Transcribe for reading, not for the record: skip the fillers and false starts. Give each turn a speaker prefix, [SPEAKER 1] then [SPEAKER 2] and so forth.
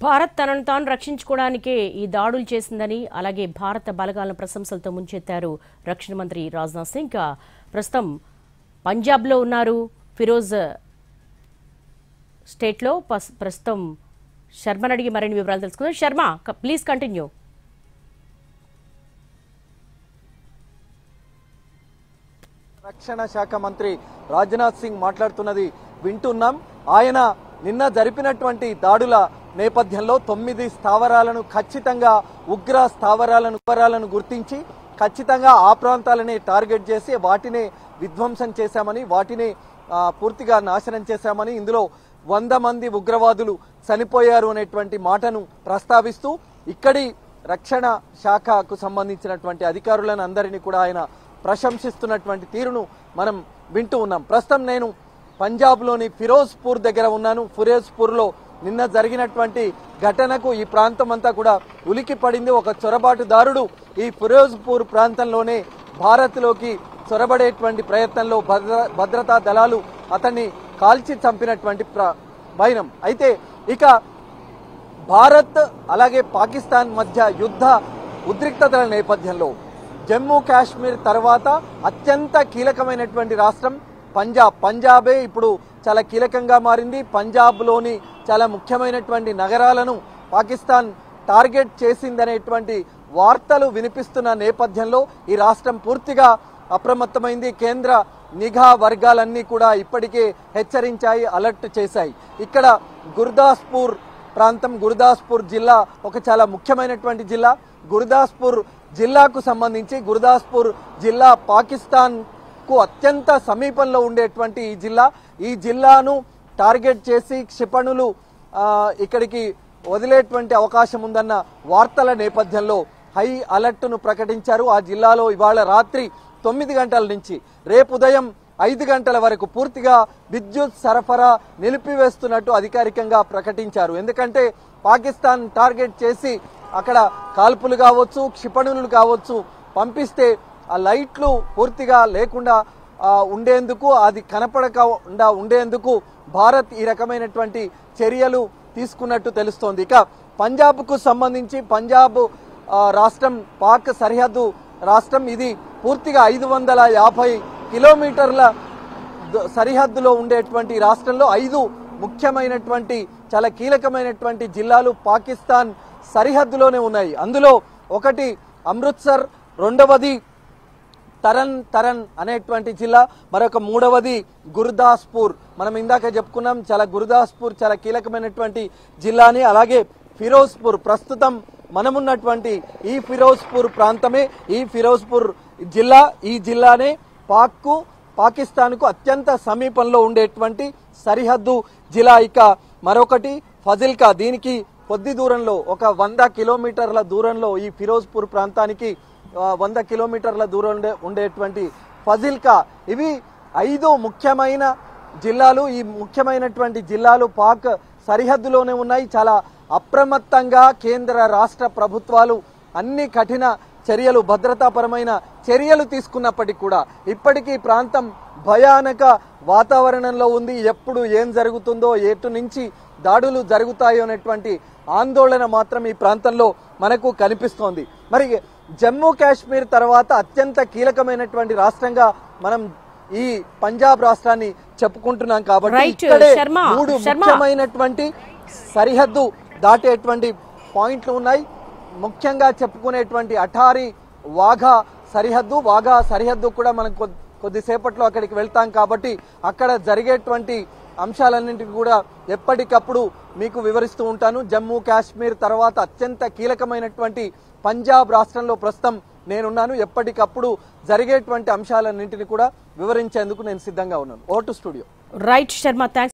[SPEAKER 1] భారత్ తనను తాను రక్షించుకోవడానికే ఈ దాడులు చేసిందని అలాగే భారత బలగాలను ప్రశంసలతో ముంచెత్తారు రక్షణ మంత్రి రాజ్నాథ్ సింగ్. ప్రస్తుతం పంజాబ్లో ఉన్నారు. ఫిరోజ్ స్టేట్లో ప్రస్తుతం శర్మను అడిగి మరిన్ని వివరాలు తెలుసుకుందాం. Sharma, please continue.
[SPEAKER 2] రక్షణ శాఖ మంత్రి రాజ్నాథ్ సింగ్ మాట్లాడుతున్నది వింటున్నాం. ఆయన నిన్న జరిపినటువంటి దాడుల నేపథ్యంలో 9 స్థావరాలను ఖచ్చితంగా ఉగ్ర స్థావరాలను గుర్తించి ఖచ్చితంగా ఆ ప్రాంతాలనే టార్గెట్ చేసి వాటినే విధ్వంసం చేశామని, వాటిని పూర్తిగా నాశనం చేశామని, ఇందులో 100 మంది ఉగ్రవాదులు చనిపోయారు అనేటువంటి మాటను ప్రస్తావిస్తూ ఇక్కడి రక్షణ శాఖకు సంబంధించినటువంటి అధికారులను అందరినీ కూడా ఆయన ప్రశంసిస్తున్నటువంటి తీరును మనం వింటూ ఉన్నాం. ప్రస్తుతం నేను పంజాబ్లోని ఫిరోజ్పూర్ దగ్గర ఉన్నాను. ఫిరోజ్పూర్లో నిన్న జరిగినటువంటి ఘటనకు ఈ ప్రాంతం అంతా కూడా ఉలికి పడింది. ఒక చొరబాటుదారుడు ఈ ఫిరోజ్పూర్ ప్రాంతంలోనే భారత్లోకి చొరబడేటువంటి ప్రయత్నంలో భద్రతా దళాలు అతన్ని కాల్చి చంపినటువంటి వైనం. అయితే ఇక భారత్ అలాగే పాకిస్తాన్ మధ్య యుద్ధ ఉద్రిక్తతల నేపథ్యంలో జమ్మూ కాశ్మీర్ తర్వాత అత్యంత కీలకమైనటువంటి రాష్ట్రం పంజాబే ఇప్పుడు చాలా కీలకంగా మారింది. పంజాబ్లోని చాలా ముఖ్యమైనటువంటి నగరాలను పాకిస్తాన్ టార్గెట్ చేసిందనేటువంటి వార్తలు వినిపిస్తున్న నేపథ్యంలో ఈ రాష్ట్రం పూర్తిగా అప్రమత్తమైంది. కేంద్ర నిఘా వర్గాలన్నీ కూడా ఇప్పటికే హెచ్చరించాయి, అలర్ట్ చేశాయి. ఇక్కడ గుర్దాస్పూర్ ప్రాంతం, గుర్దాస్పూర్ జిల్లా ఒక చాలా ముఖ్యమైనటువంటి జిల్లా. గుర్దాస్పూర్ జిల్లాకు సంబంధించి గుర్దాస్పూర్ జిల్లా పాకిస్తాన్కు అత్యంత సమీపంలో ఉండేటువంటి ఈ జిల్లాను టార్గెట్ చేసి క్షిపణులు ఇక్కడికి వదిలేటువంటి అవకాశం ఉందన్న వార్తల నేపథ్యంలో హై అలర్ట్ను ప్రకటించారు. ఆ జిల్లాలో ఇవాళ రాత్రి 9 గంటల నుంచి రేపు ఉదయం 5 గంటల వరకు పూర్తిగా విద్యుత్ సరఫరా నిలిపివేస్తున్నట్టు అధికారికంగా ప్రకటించారు. ఎందుకంటే పాకిస్తాన్ టార్గెట్ చేసి అక్కడ కాల్పులు కావచ్చు, క్షిపణులు కావచ్చు పంపిస్తే ఆ లైట్లు పూర్తిగా లేకుండా ఉండేందుకు, అది కనపడకుండా ఉండేందుకు భారత్ ఈ రకమైనటువంటి చర్యలు తీసుకున్నట్టు తెలుస్తోంది. ఇక పంజాబ్కు సంబంధించి పంజాబ్ రాష్ట్రం పాక్ సరిహద్దు రాష్ట్రం. ఇది పూర్తిగా 550 కిలోమీటర్ల సరిహద్దులో ఉండేటువంటి రాష్ట్రంలో 5 ముఖ్యమైనటువంటి చాలా కీలకమైనటువంటి జిల్లాలు పాకిస్తాన్ సరిహద్దులోనే ఉన్నాయి. అందులో ఒకటి అమృత్సర్, రెండవది తరన్ అనేటువంటి జిల్లా, మరొక మూడవది గుర్దాస్పూర్. మనం ఇందాక చెప్పుకున్నాం, గుర్దాస్పూర్ చాలా కీలకమైనటువంటి జిల్లాని. అలాగే ఫిరోజ్పూర్, ప్రస్తుతం మనమున్నటువంటి ఈ ఫిరోజ్పూర్ ప్రాంతమే ఈ ఫిరోజ్పూర్ జిల్లా. ఈ జిల్లానే పాకిస్తాన్కు అత్యంత సమీపంలో ఉండేటువంటి సరిహద్దు జిల్లా. ఇక మరొకటి ఫజిల్కా, దీనికి కొద్ది దూరంలో ఒక 100 కిలోమీటర్ల దూరంలో ఈ ఫిరోజ్పూర్ ప్రాంతానికి 100 కిలోమీటర్ల దూరంలో ఉండేటువంటి ఫజిల్కా. ఇవి 5 ముఖ్యమైన జిల్లాలు. ఈ ముఖ్యమైనటువంటి జిల్లాలు పాక్ సరిహద్దులోనే ఉన్నాయి. చాలా అప్రమత్తంగా కేంద్ర రాష్ట్ర ప్రభుత్వాలు అన్ని కఠిన చర్యలు, భద్రతాపరమైన చర్యలు తీసుకున్నప్పటికీ కూడా ఇప్పటికీ ప్రాంతం భయానక వాతావరణంలో ఉంది. ఎప్పుడు ఏం జరుగుతుందో, ఎటు నుంచి దాడులు జరుగుతాయో అనేటువంటి ఆందోళన మాత్రం ఈ ప్రాంతంలో మనకు కనిపిస్తోంది. మరి జమ్మూ కాశ్మీర్ తర్వాత అత్యంత కీలకమైనటువంటి రాష్ట్రంగా మనం ఈ పంజాబ్ రాష్ట్రాన్ని చెప్పుకుంటున్నాం కాబట్టి ఇక్కడే 3 ముఖ్యమైనటువంటి సరిహద్దు దాటేటువంటి పాయింట్లు ఉన్నాయి. ముఖ్యంగా చెప్పుకునేటువంటి అఠారీ వాఘా సరిహద్దు కూడా మనం కొద్దిసేపట్లో అక్కడికి వెళ్తాం కాబట్టి అక్కడ జరిగేటువంటి అంశాలన్నింటినీ కూడా ఎప్పటికప్పుడు మీకు వివరిస్తూ ఉంటాను. జమ్మూ కాశ్మీర్ తర్వాత అత్యంత కీలకమైనటువంటి పంజాబ్ రాష్ట్రంలో ప్రస్తుతం నేనున్నాను. ఎప్పటికప్పుడు జరిగేటువంటి అంశాలన్నింటినీ కూడా వివరించేందుకు నేను సిద్ధంగా ఉన్నాను. ఓ to studio.
[SPEAKER 1] Right Sharma, thanks.